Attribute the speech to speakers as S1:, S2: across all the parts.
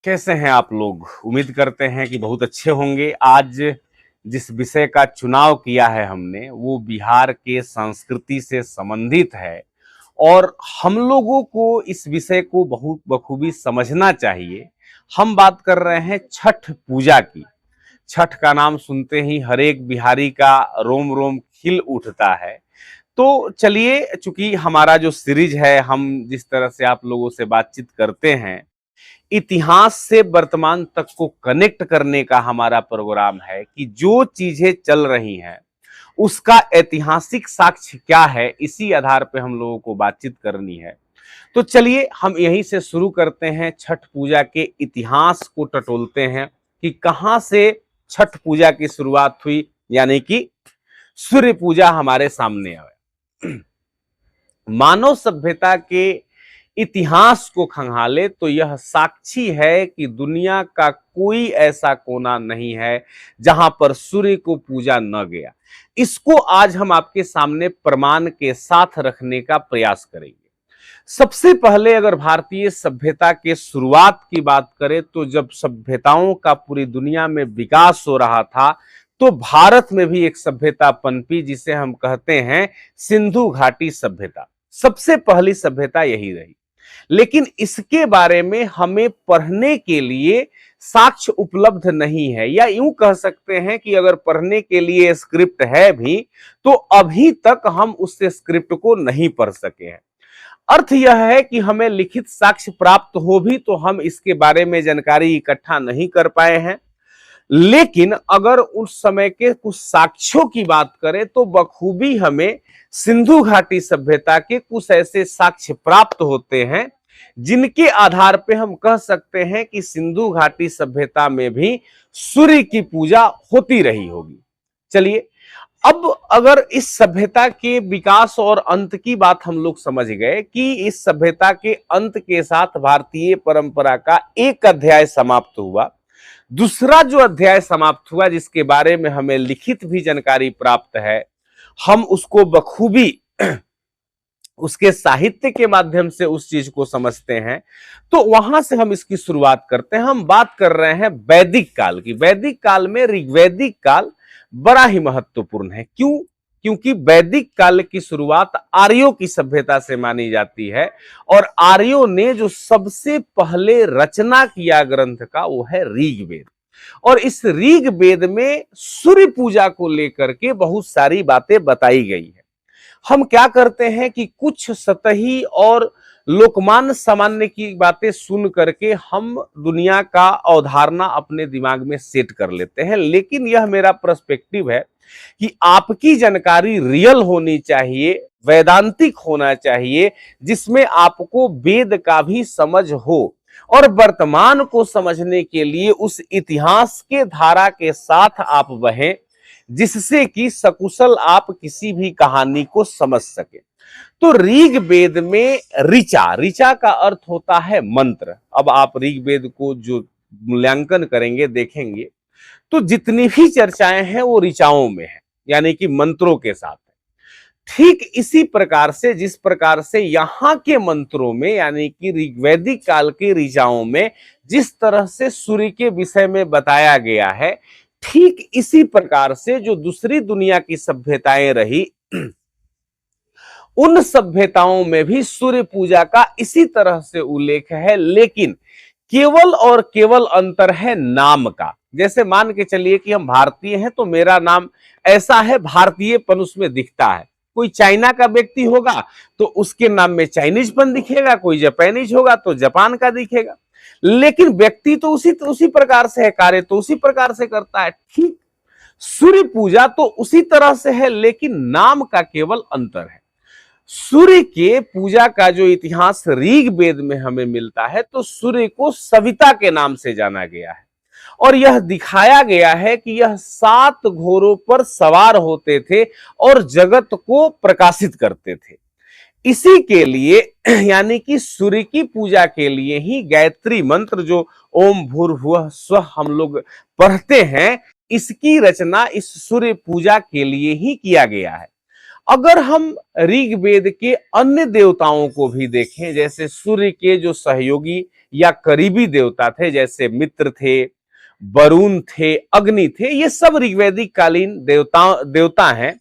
S1: कैसे हैं आप लोग। उम्मीद करते हैं कि बहुत अच्छे होंगे। आज जिस विषय का चुनाव किया है हमने वो बिहार के संस्कृति से संबंधित है और हम लोगों को इस विषय को बहुत बखूबी समझना चाहिए। हम बात कर रहे हैं छठ पूजा की। छठ का नाम सुनते ही हर एक बिहारी का रोम रोम खिल उठता है। तो चलिए, चूंकि हमारा जो सीरीज है, हम जिस तरह से आप लोगों से बातचीत करते हैं, इतिहास से वर्तमान तक को कनेक्ट करने का हमारा प्रोग्राम है कि जो चीजें चल रही हैं उसका ऐतिहासिक साक्ष्य क्या है, इसी आधार पे हम लोगों को बातचीत करनी है। तो चलिए हम यहीं से शुरू करते हैं। छठ पूजा के इतिहास को टटोलते हैं कि कहां से छठ पूजा की शुरुआत हुई, यानी कि सूर्य पूजा हमारे सामने आए। मानव सभ्यता के इतिहास को खंगाले तो यह साक्षी है कि दुनिया का कोई ऐसा कोना नहीं है जहां पर सूर्य को पूजा न गया। इसको आज हम आपके सामने प्रमाण के साथ रखने का प्रयास करेंगे। सबसे पहले अगर भारतीय सभ्यता के शुरुआत की बात करें तो जब सभ्यताओं का पूरी दुनिया में विकास हो रहा था तो भारत में भी एक सभ्यता पनपी जिसे हम कहते हैं सिंधु घाटी सभ्यता। सबसे पहली सभ्यता यही रही, लेकिन इसके बारे में हमें पढ़ने के लिए साक्ष्य उपलब्ध नहीं है, या यूं कह सकते हैं कि अगर पढ़ने के लिए स्क्रिप्ट है भी तो अभी तक हम उस स्क्रिप्ट को नहीं पढ़ सके हैं। अर्थ यह है कि हमें लिखित साक्ष्य प्राप्त हो भी तो हम इसके बारे में जानकारी इकट्ठा नहीं कर पाए हैं। लेकिन अगर उस समय के कुछ साक्ष्यों की बात करें तो बखूबी हमें सिंधु घाटी सभ्यता के कुछ ऐसे साक्ष्य प्राप्त होते हैं जिनके आधार पे हम कह सकते हैं कि सिंधु घाटी सभ्यता में भी सूर्य की पूजा होती रही होगी। चलिए, अब अगर इस सभ्यता के विकास और अंत की बात हम लोग समझ गए कि इस सभ्यता के अंत के साथ भारतीय परंपरा का एक अध्याय समाप्त हुआ, दूसरा जो अध्याय समाप्त हुआ जिसके बारे में हमें लिखित भी जानकारी प्राप्त है, हम उसको बखूबी उसके साहित्य के माध्यम से उस चीज को समझते हैं। तो वहां से हम इसकी शुरुआत करते हैं। हम बात कर रहे हैं वैदिक काल की। वैदिक काल में ऋग्वैदिक काल बड़ा ही महत्वपूर्ण है। क्यों? क्योंकि वैदिक काल की शुरुआत आर्यों की सभ्यता से मानी जाती है और आर्यों ने जो सबसे पहले रचना किया ग्रंथ का वो है ऋग्वेद। और इस ऋग्वेद में सूर्य पूजा को लेकर के बहुत सारी बातें बताई गई है। हम क्या करते हैं कि कुछ सतही और लोकमान्य सामान्य की बातें सुन करके हम दुनिया का अवधारणा अपने दिमाग में सेट कर लेते हैं, लेकिन यह मेरा पर्सपेक्टिव है कि आपकी जानकारी रियल होनी चाहिए, वैदांतिक होना चाहिए, जिसमें आपको वेद का भी समझ हो और वर्तमान को समझने के लिए उस इतिहास के धारा के साथ आप बहें जिससे कि सकुशल आप किसी भी कहानी को समझ सके। तो ऋग्वेद में ऋचा, ऋचा का अर्थ होता है मंत्र। अब आप ऋग्वेद को जो मूल्यांकन करेंगे देखेंगे तो जितनी भी चर्चाएं हैं वो ऋचाओं में है, यानी कि मंत्रों के साथ है। ठीक इसी प्रकार से जिस प्रकार से यहाँ के मंत्रों में यानी कि ऋग्वैदिक काल के ऋचाओं में जिस तरह से सूर्य के विषय में बताया गया है, ठीक इसी प्रकार से जो दूसरी दुनिया की सभ्यताएं रही उन सभ्यताओं में भी सूर्य पूजा का इसी तरह से उल्लेख है, लेकिन केवल और केवल अंतर है नाम का। जैसे मान के चलिए कि हम भारतीय हैं तो मेरा नाम ऐसा है, भारतीयपन उसमें दिखता है। कोई चाइना का व्यक्ति होगा तो उसके नाम में चाइनीजपन दिखेगा, कोई जापानीज होगा तो जापान का दिखेगा, लेकिन व्यक्ति तो उसी प्रकार से है, कार्य तो उसी प्रकार से करता है। ठीक सूर्य पूजा तो उसी तरह से है, लेकिन नाम का केवल अंतर है। सूर्य के पूजा का जो इतिहास ऋग्वेद में हमें मिलता है तो सूर्य को सविता के नाम से जाना गया है और यह दिखाया गया है कि यह 7 घोड़ों पर सवार होते थे और जगत को प्रकाशित करते थे। इसी के लिए यानी कि सूर्य की पूजा के लिए ही गायत्री मंत्र जो ओम भूर्भुवः स्वः हम लोग पढ़ते हैं, इसकी रचना इस सूर्य पूजा के लिए ही किया गया है। अगर हम ऋग्वेद के अन्य देवताओं को भी देखें, जैसे सूर्य के जो सहयोगी या करीबी देवता थे, जैसे मित्र थे, वरुण थे, अग्नि थे, ये सब ऋग्वैदिक कालीन देवता हैं।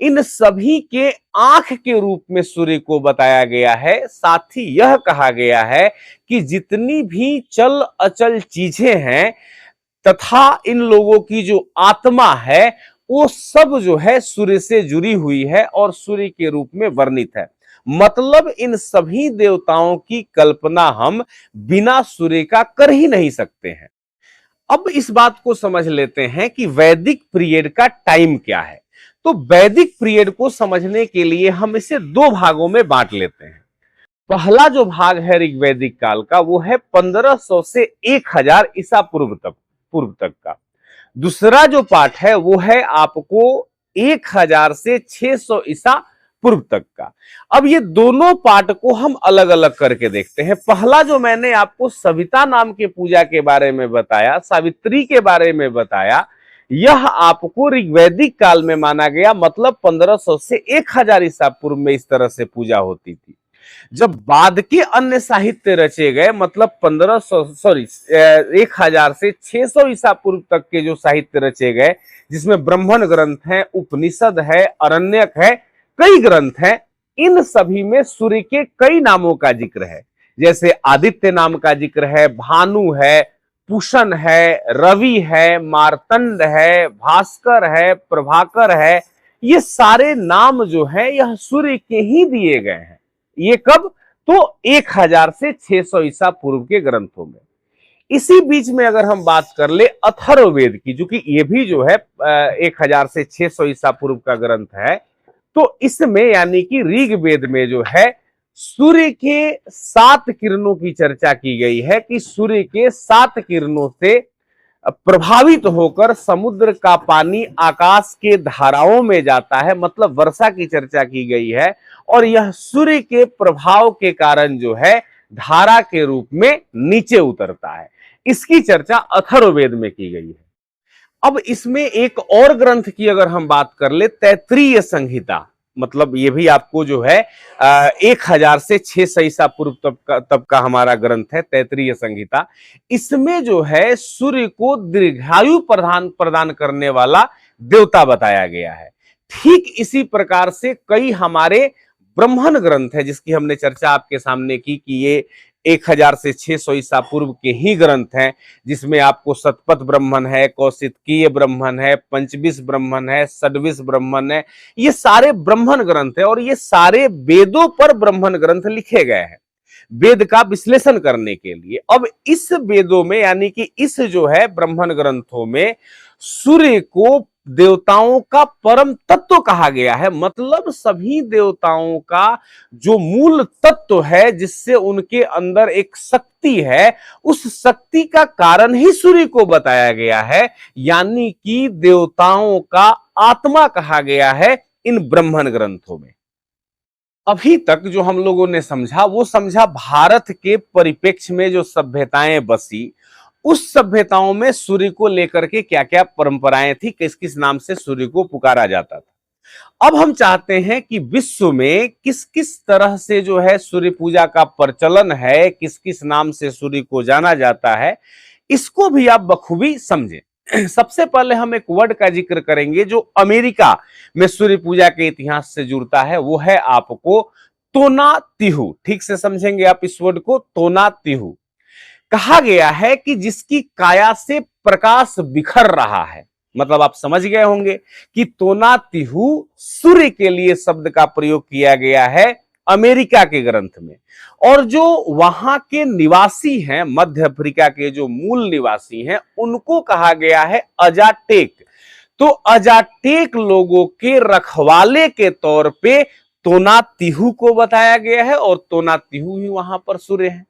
S1: इन सभी के आंख के रूप में सूर्य को बताया गया है। साथ ही यह कहा गया है कि जितनी भी चल अचल चीजें हैं तथा इन लोगों की जो आत्मा है वो सब जो है सूर्य से जुड़ी हुई है और सूर्य के रूप में वर्णित है। मतलब इन सभी देवताओं की कल्पना हम बिना सूर्य का कर ही नहीं सकते हैं। अब इस बात को समझ लेते हैं कि वैदिक पीरियड का टाइम क्या है। तो वैदिक पीरियड को समझने के लिए हम इसे दो भागों में बांट लेते हैं। पहला जो भाग है ऋग्वैदिक काल का वो है 1500 से 1000 ईसा पूर्व तक का। दूसरा जो पार्ट है वो है आपको 1000 से 600 ईसा पूर्व तक का। अब ये दोनों पार्ट को हम अलग अलग करके देखते हैं। पहला जो मैंने आपको सविता नाम के पूजा के बारे में बताया, सावित्री के बारे में बताया, यह आपको ऋग्वैदिक काल में माना गया। मतलब 1500 से 1000 ईसा पूर्व में इस तरह से पूजा होती थी। जब बाद के अन्य साहित्य रचे गए, मतलब 1000 से 600 ईसा पूर्व तक के जो साहित्य रचे गए, जिसमें ब्राह्मण ग्रंथ है, उपनिषद है, अरण्यक है, कई ग्रंथ हैं, इन सभी में सूर्य के कई नामों का जिक्र है। जैसे आदित्य नाम का जिक्र है, भानु है, पुषण है, रवि है, मार्तंड है, भास्कर है, प्रभाकर है। ये सारे नाम जो है यह सूर्य के ही दिए गए हैं। ये कब? तो 1000 से 600 ईसा पूर्व के ग्रंथों में। इसी बीच में अगर हम बात कर ले अथर्ववेद की, जो कि ये भी जो है 1000 से 600 ईसा पूर्व का ग्रंथ है, तो इसमें यानी कि ऋग्वेद में जो है सूर्य के 7 किरणों की चर्चा की गई है कि सूर्य के 7 किरणों से प्रभावित होकर समुद्र का पानी आकाश के धाराओं में जाता है। मतलब वर्षा की चर्चा की गई है और यह सूर्य के प्रभाव के कारण जो है धारा के रूप में नीचे उतरता है। इसकी चर्चा अथर्ववेद में की गई है। अब इसमें एक और ग्रंथ की अगर हम बात कर ले, तैत्तिरीय संहिता, मतलब ये भी आपको जो है 1000 से 600 ईसा पूर्व तब का हमारा ग्रंथ है, तैत्तिरीय संहिता। इसमें जो है सूर्य को दीर्घायु प्रदान करने वाला देवता बताया गया है। ठीक इसी प्रकार से कई हमारे ब्राह्मण ग्रंथ है जिसकी हमने चर्चा आपके सामने की कि ये 1000 से 600 ईसा पूर्व के ही ग्रंथ हैं, जिसमें आपको शतपथ ब्राह्मण है, कौशिकीय ब्राह्मण है, पंचविश ब्राह्मण है, षड्विश ब्राह्मण है। ये सारे ब्राह्मण ग्रंथ है और ये सारे वेदों पर ब्राह्मण ग्रंथ लिखे गए हैं वेद का विश्लेषण करने के लिए। अब इस वेदों में यानी कि इस जो है ब्राह्मण ग्रंथों में सूर्य को देवताओं का परम तत्व कहा गया है। मतलब सभी देवताओं का जो मूल तत्व है, जिससे उनके अंदर एक शक्ति है, उस शक्ति का कारण ही सूर्य को बताया गया है। यानी कि देवताओं का आत्मा कहा गया है इन ब्राह्मण ग्रंथों में। अभी तक जो हम लोगों ने समझा वो समझा भारत के परिप्रेक्ष्य में जो सभ्यताएं बसी, उस सभ्यताओं में सूर्य को लेकर के क्या क्या परंपराएं थी, किस किस नाम से सूर्य को पुकारा जाता था। अब हम चाहते हैं कि विश्व में किस किस तरह से जो है सूर्य पूजा का प्रचलन है, किस किस नाम से सूर्य को जाना जाता है, इसको भी आप बखूबी समझें। सबसे पहले हम एक वर्ड का जिक्र करेंगे जो अमेरिका में सूर्य पूजा के इतिहास से जुड़ता है। वो है आपको तोनातिहु। ठीक से समझेंगे आप इस वर्ड को, तोनातिहु। कहा गया है कि जिसकी काया से प्रकाश बिखर रहा है। मतलब आप समझ गए होंगे कि तोनातिहु सूर्य के लिए शब्द का प्रयोग किया गया है अमेरिका के ग्रंथ में। और जो वहां के निवासी हैं, मध्य अफ्रीका के जो मूल निवासी हैं, उनको कहा गया है अजाटेक। तो अजाटेक लोगों के रखवाले के तौर पे तोनातिहु को बताया गया है और तोनातिहु ही वहां पर सूर्य है।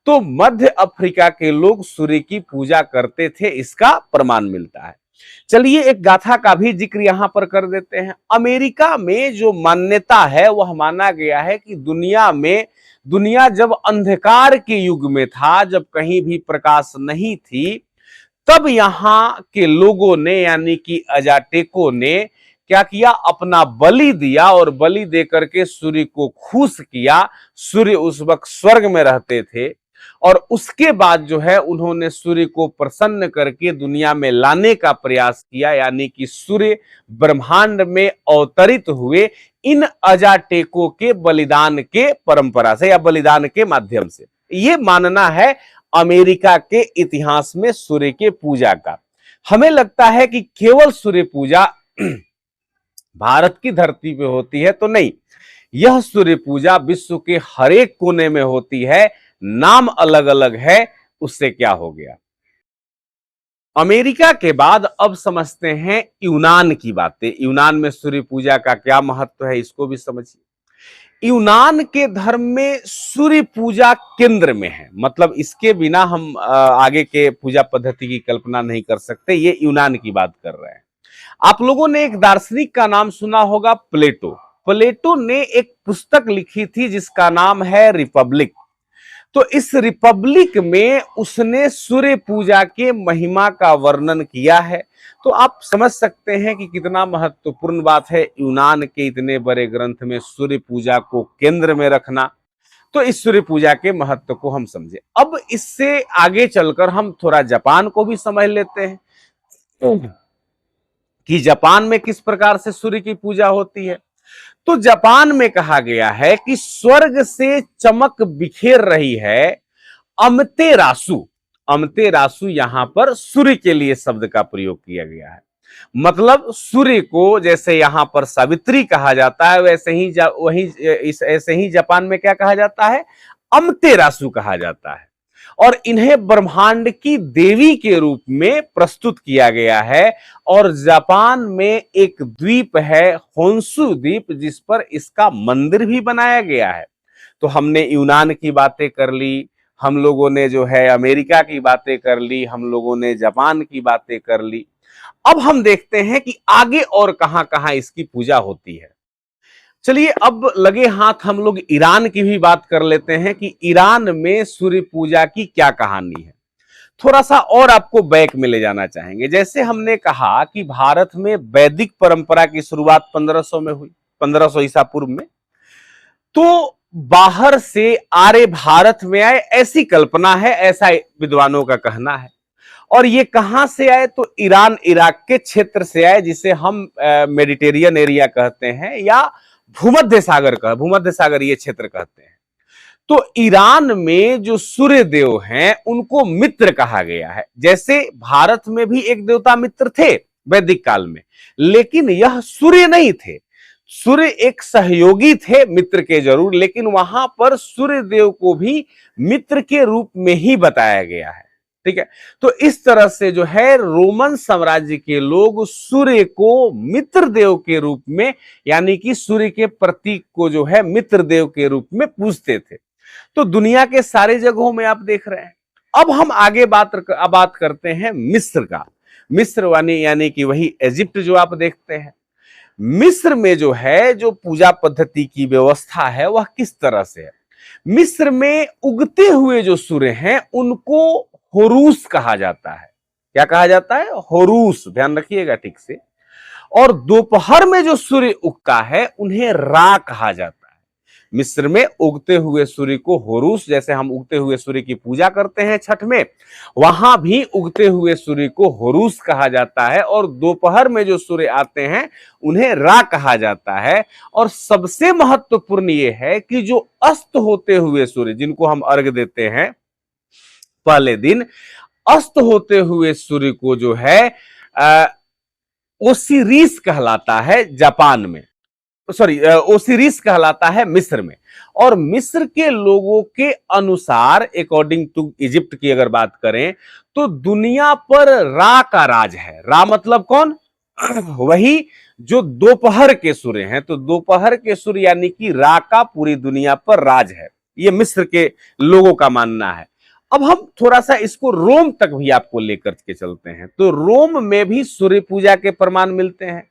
S1: तो मध्य अफ्रीका के लोग सूर्य की पूजा करते थे, इसका प्रमाण मिलता है। चलिए एक गाथा का भी जिक्र यहां पर कर देते हैं। अमेरिका में जो मान्यता है वह माना गया है कि दुनिया जब अंधकार के युग में था, जब कहीं भी प्रकाश नहीं थी, तब यहां के लोगों ने यानी कि अजाटेकों ने क्या किया, अपना बलि दिया और बलि देकर के सूर्य को खुश किया। सूर्य उस वक्त स्वर्ग में रहते थे और उसके बाद जो है उन्होंने सूर्य को प्रसन्न करके दुनिया में लाने का प्रयास किया, यानी कि सूर्य ब्रह्मांड में अवतरित हुए इन अजाटेकों के बलिदान के परंपरा से या बलिदान के माध्यम से। ये मानना है अमेरिका के इतिहास में सूर्य के पूजा का। हमें लगता है कि केवल सूर्य पूजा भारत की धरती पे होती है, तो नहीं, यह सूर्य पूजा विश्व के हर एक कोने में होती है, नाम अलग अलग है। उससे क्या हो गया, अमेरिका के बाद अब समझते हैं यूनान की बातें। यूनान में सूर्य पूजा का क्या महत्व है, इसको भी समझिए। यूनान के धर्म में सूर्य पूजा केंद्र में है, मतलब इसके बिना हम आगे के पूजा पद्धति की कल्पना नहीं कर सकते। ये यूनान की बात कर रहे हैं। आप लोगों ने एक दार्शनिक का नाम सुना होगा, प्लेटो। प्लेटो ने एक पुस्तक लिखी थी जिसका नाम है रिपब्लिक। तो इस रिपब्लिक में उसने सूर्य पूजा के महिमा का वर्णन किया है। तो आप समझ सकते हैं कि कितना महत्वपूर्ण बात है यूनान के इतने बड़े ग्रंथ में सूर्य पूजा को केंद्र में रखना। तो इस सूर्य पूजा के महत्व को हम समझे। अब इससे आगे चलकर हम थोड़ा जापान को भी समझ लेते हैं कि जापान में किस प्रकार से सूर्य की पूजा होती है। तो जापान में कहा गया है कि स्वर्ग से चमक बिखेर रही है अमतेरासु। अमतेरासु यहां पर सूर्य के लिए शब्द का प्रयोग किया गया है। मतलब सूर्य को जैसे यहां पर सावित्री कहा जाता है, वैसे ही ऐसे ही जापान में क्या कहा जाता है, अमतेरासु कहा जाता है। और इन्हें ब्रह्मांड की देवी के रूप में प्रस्तुत किया गया है। और जापान में एक द्वीप है, होन्सु द्वीप, जिस पर इसका मंदिर भी बनाया गया है। तो हमने यूनान की बातें कर ली, हम लोगों ने जो है अमेरिका की बातें कर ली, हम लोगों ने जापान की बातें कर ली। अब हम देखते हैं कि आगे और कहां कहां इसकी पूजा होती है। चलिए अब लगे हाथ हम लोग ईरान की भी बात कर लेते हैं कि ईरान में सूर्य पूजा की क्या कहानी है। थोड़ा सा और आपको बैक में ले जाना चाहेंगे। जैसे हमने कहा कि भारत में वैदिक परंपरा की शुरुआत 1500 में हुई, 1500 ईसा पूर्व में। तो बाहर से आर्य भारत में आए, ऐसी कल्पना है, ऐसा विद्वानों का कहना है। और ये कहां से आए, तो ईरान इराक के क्षेत्र से आए, जिसे हम मेडिटेरियन एरिया कहते हैं या भूमध्य सागर ये क्षेत्र कहते हैं। तो ईरान में जो सूर्य देव हैं उनको मित्र कहा गया है। जैसे भारत में भी एक देवता मित्र थे वैदिक काल में, लेकिन यह सूर्य नहीं थे। सूर्य एक सहयोगी थे मित्र के जरूर, लेकिन वहां पर सूर्य देव को भी मित्र के रूप में ही बताया गया है। ठीक है, तो इस तरह से जो है रोमन साम्राज्य के लोग सूर्य को मित्र देव के रूप में, यानी कि सूर्य के प्रतीक को जो है मित्र देव के रूप में पूजते थे। तो दुनिया के सारे जगहों में आप देख रहे हैं। अब हम आगे बात करते हैं मिस्र का। मिस्र यानी कि वही इजिप्ट जो आप देखते हैं। मिस्र में जो है जो पूजा पद्धति की व्यवस्था है वह किस तरह से है। मिस्र में उगते हुए जो सूर्य हैं उनको होरूस कहा जाता है। क्या कहा जाता है, होरूस, ध्यान रखिएगा ठीक से। और दोपहर में जो सूर्य उगता है उन्हें रा कहा जाता है। मिस्र में उगते हुए सूर्य को होरूस, जैसे हम उगते हुए सूर्य की पूजा करते हैं छठ में, वहां भी उगते हुए सूर्य को होरूस कहा जाता है। और दोपहर में जो सूर्य आते हैं उन्हें रा कहा जाता है। और सबसे महत्वपूर्ण यह है कि जो अस्त होते हुए सूर्य, जिनको हम अर्घ देते हैं पहले दिन, अस्त होते हुए सूर्य को जो है ओसिरिस कहलाता है जापान में, ओसिरिस कहलाता है मिस्र में। और मिस्र के लोगों के अनुसार, अकॉर्डिंग टू इजिप्ट की अगर बात करें, तो दुनिया पर रा का राज है। रा मतलब कौन, वही जो दोपहर के सूर्य हैं। तो दोपहर के सूर्य यानी कि रा का पूरी दुनिया पर राज है, ये मिस्र के लोगों का मानना है। अब हम थोड़ा सा इसको रोम तक भी आपको लेकर के चलते हैं। तो रोम में भी सूर्य पूजा के प्रमाण मिलते हैं।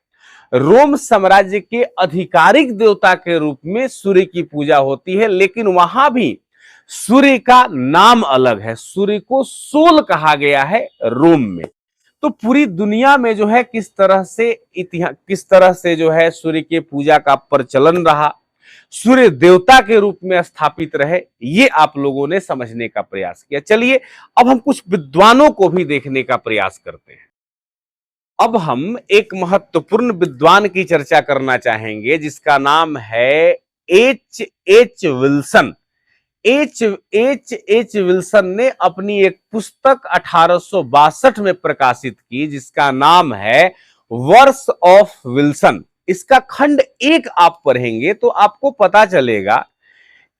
S1: रोम साम्राज्य के आधिकारिक देवता के रूप में सूर्य की पूजा होती है, लेकिन वहां भी सूर्य का नाम अलग है। सूर्य को सोल कहा गया है रोम में। तो पूरी दुनिया में जो है किस तरह से जो है सूर्य के पूजा का प्रचलन रहा, सूर्य देवता के रूप में स्थापित रहे, ये आप लोगों ने समझने का प्रयास किया। चलिए अब हम कुछ विद्वानों को भी देखने का प्रयास करते हैं। अब हम एक महत्वपूर्ण विद्वान की चर्चा करना चाहेंगे जिसका नाम है H H Wilson. H Wilson ने अपनी एक पुस्तक 1862 में प्रकाशित की जिसका नाम है वर्स ऑफ विल्सन। इसका खंड 1 आप पढ़ेंगे तो आपको पता चलेगा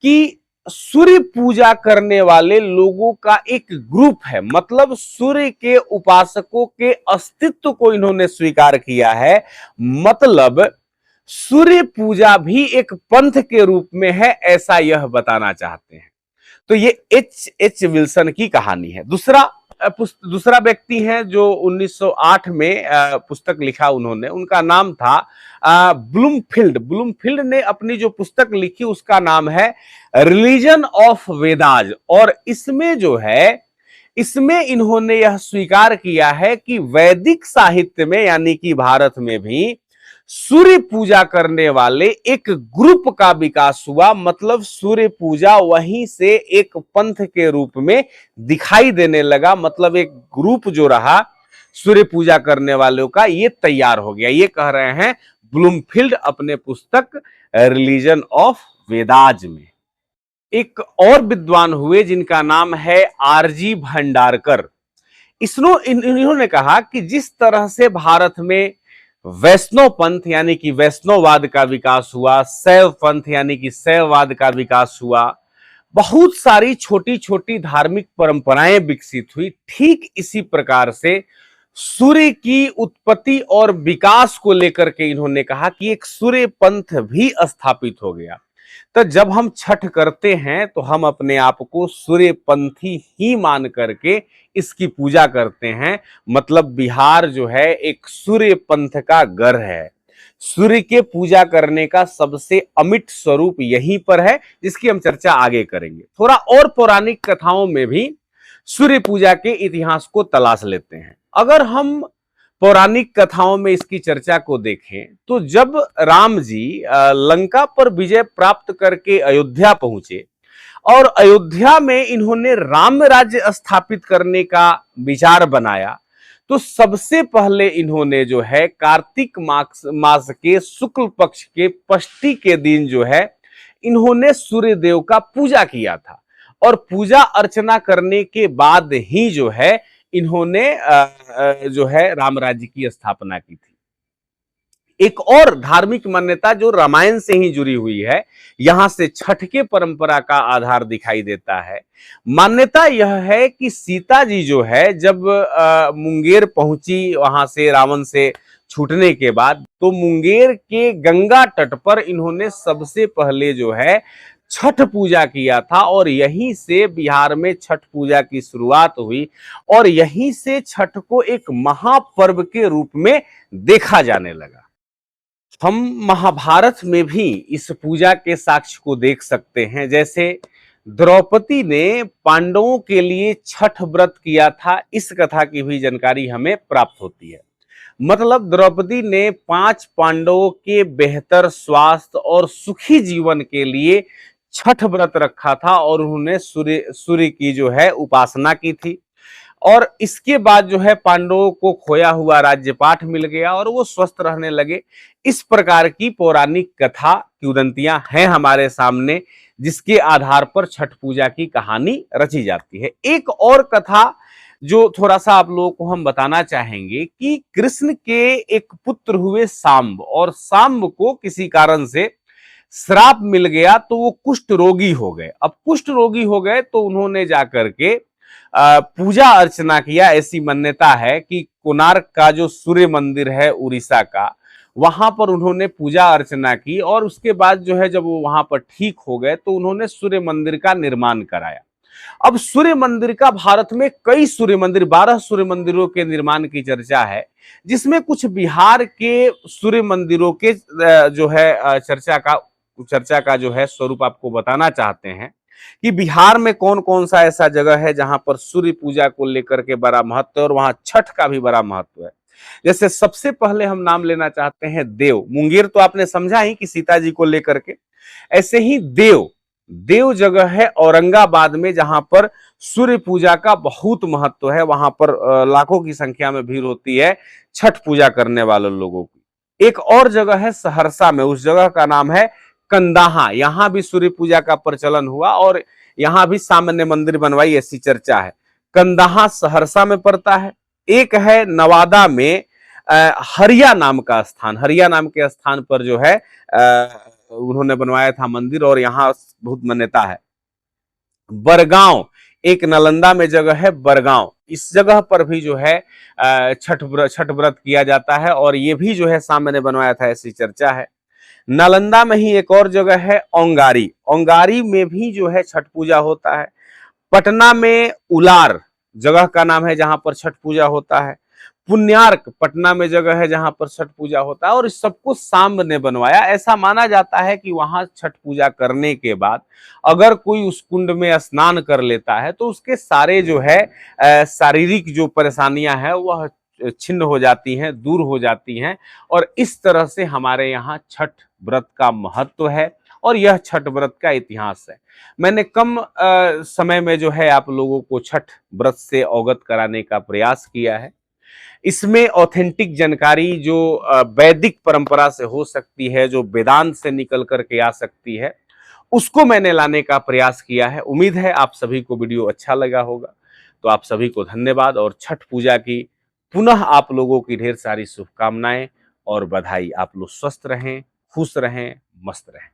S1: कि सूर्य पूजा करने वाले लोगों का एक ग्रुप है, मतलब सूर्य के उपासकों के अस्तित्व को इन्होंने स्वीकार किया है। मतलब सूर्य पूजा भी एक पंथ के रूप में है, ऐसा यह बताना चाहते हैं। तो ये एच एच विल्सन की कहानी है। दूसरा व्यक्ति है जो 1908 में पुस्तक लिखा उन्होंने, उनका नाम था ब्लूमफील्ड ने अपनी जो पुस्तक लिखी उसका नाम है रिलीजन ऑफ वेदाज। और इसमें इन्होंने यह स्वीकार किया है कि वैदिक साहित्य में यानी कि भारत में भी सूर्य पूजा करने वाले एक ग्रुप का विकास हुआ। मतलब सूर्य पूजा वहीं से एक पंथ के रूप में दिखाई देने लगा, मतलब एक ग्रुप जो रहा सूर्य पूजा करने वालों का ये तैयार हो गया। ये कह रहे हैं ब्लूमफील्ड अपने पुस्तक रिलीजन ऑफ वेदाज में। एक और विद्वान हुए जिनका नाम है आरजी भंडारकर। इन्होंने कहा कि जिस तरह से भारत में वैष्णव पंथ यानी कि वैष्णववाद का विकास हुआ, शैव पंथ यानी कि शैववाद का विकास हुआ, बहुत सारी छोटी छोटी धार्मिक परंपराएं विकसित हुई, ठीक इसी प्रकार से सूर्य की उत्पत्ति और विकास को लेकर के इन्होंने कहा कि एक सूर्य पंथ भी स्थापित हो गया। तो जब हम छठ करते हैं तो हम अपने आप को सूर्य पंथी ही मान करके इसकी पूजा करते हैं। मतलब बिहार जो है एक सूर्य पंथ का घर है। सूर्य के पूजा करने का सबसे अमिट स्वरूप यहीं पर है, जिसकी हम चर्चा आगे करेंगे। थोड़ा और पौराणिक कथाओं में भी सूर्य पूजा के इतिहास को तलाश लेते हैं। अगर हम पौराणिक कथाओं में इसकी चर्चा को देखें तो जब राम जी लंका पर विजय प्राप्त करके अयोध्या पहुंचे और अयोध्या में इन्होंने राम राज्य स्थापित करने का विचार बनाया, तो सबसे पहले इन्होंने जो है कार्तिक मास के शुक्ल पक्ष के षष्ठी के दिन जो है इन्होंने सूर्य देव का पूजा किया था। और पूजा अर्चना करने के बाद ही जो है इन्होंने जो है राम राज्य की स्थापना की थी। एक और धार्मिक मान्यता जो रामायण से ही जुड़ी हुई है, यहां से छठ के परंपरा का आधार दिखाई देता है। मान्यता यह है कि सीता जी जो है जब मुंगेर पहुंची वहां से रावण से छूटने के बाद, तो मुंगेर के गंगा तट पर इन्होंने सबसे पहले जो है छठ पूजा किया था और यहीं से बिहार में छठ पूजा की शुरुआत हुई और यहीं से छठ को एक महापर्व के रूप में देखा जाने लगा। हम महाभारत में भी इस पूजा के साक्ष्य को देख सकते हैं। जैसे द्रौपदी ने पांडवों के लिए छठ व्रत किया था, इस कथा की भी जानकारी हमें प्राप्त होती है। मतलब द्रौपदी ने 5 पांडवों के बेहतर स्वास्थ्य और सुखी जीवन के लिए छठ व्रत रखा था और उन्होंने सूर्य की जो है उपासना की थी। और इसके बाद जो है पांडवों को खोया हुआ राज्यपाठ मिल गया और वो स्वस्थ रहने लगे। इस प्रकार की पौराणिक कथा किंवदंतियां हैं हमारे सामने, जिसके आधार पर छठ पूजा की कहानी रची जाती है। एक और कथा जो थोड़ा सा आप लोगों को हम बताना चाहेंगे कि कृष्ण के एक पुत्र हुए सांब, और सांब को किसी कारण से श्राप मिल गया तो वो कुष्ठ रोगी हो गए। अब कुष्ठ रोगी हो गए तो उन्होंने जाकर के पूजा अर्चना किया। ऐसी मान्यता है कि कोणार्क का जो सूर्य मंदिर है उड़ीसा का, वहां पर उन्होंने पूजा अर्चना की और उसके बाद जो है जब वो वहां पर ठीक हो गए तो उन्होंने सूर्य मंदिर का निर्माण कराया। अब सूर्य मंदिर का भारत में कई सूर्य मंदिर, 12 सूर्य मंदिरों के निर्माण की चर्चा है, जिसमें कुछ बिहार के सूर्य मंदिरों के जो है चर्चा का जो है स्वरूप आपको बताना चाहते हैं। कि बिहार में कौन कौन सा ऐसा जगह है जहां पर सूर्य पूजा को लेकर के बड़ा महत्व है और वहां छठ का भी बड़ा महत्व है। जैसे सबसे पहले हम नाम लेना चाहते हैं देव। मुंगेर तो आपने समझा ही कि सीता जी को लेकर के, ऐसे ही देव देव जगह है औरंगाबाद में जहां पर सूर्य पूजा का बहुत महत्व है। वहां पर लाखों की संख्या में भीड़ होती है छठ पूजा करने वाले लोगों की। एक और जगह है सहरसा में, उस जगह का नाम है कंदाहा। यहां भी सूर्य पूजा का प्रचलन हुआ और यहां भी सामान्य मंदिर बनवाई, ऐसी चर्चा है। कंदाहा सहरसा में पड़ता है। एक है नवादा में हरिया नाम का स्थान, हरिया नाम के स्थान पर जो है उन्होंने बनवाया था मंदिर और यहाँ बहुत मान्यता है। बरगांव, एक नालंदा में जगह है बरगांव, इस जगह पर भी जो है छठ व्रत किया जाता है और ये भी जो है सामने ने बनवाया था, ऐसी चर्चा है। नालंदा में ही एक और जगह है औंगारी, औंगारी में भी जो है छठ पूजा होता है। पटना में उलार जगह का नाम है जहां पर छठ पूजा होता है। पुण्यार्क पटना में जगह है जहां पर छठ पूजा होता है और इस सबको सांब ने बनवाया। ऐसा माना जाता है कि वहां छठ पूजा करने के बाद अगर कोई उस कुंड में स्नान कर लेता है तो उसके सारे जो है शारीरिक जो परेशानियां हैं वह छिन्न हो जाती हैं, दूर हो जाती हैं। और इस तरह से हमारे यहाँ छठ व्रत का महत्व है और यह छठ व्रत का इतिहास है। मैंने कम समय में जो है आप लोगों को छठ व्रत से अवगत कराने का प्रयास किया है। इसमें ऑथेंटिक जानकारी जो वैदिक परंपरा से हो सकती है, जो वेदांत से निकल करके आ सकती है, उसको मैंने लाने का प्रयास किया है। उम्मीद है आप सभी को वीडियो अच्छा लगा होगा। तो आप सभी को धन्यवाद और छठ पूजा की पुनः आप लोगों की ढेर सारी शुभकामनाएं और बधाई। आप लोग स्वस्थ रहें, खुश रहें, मस्त रहें।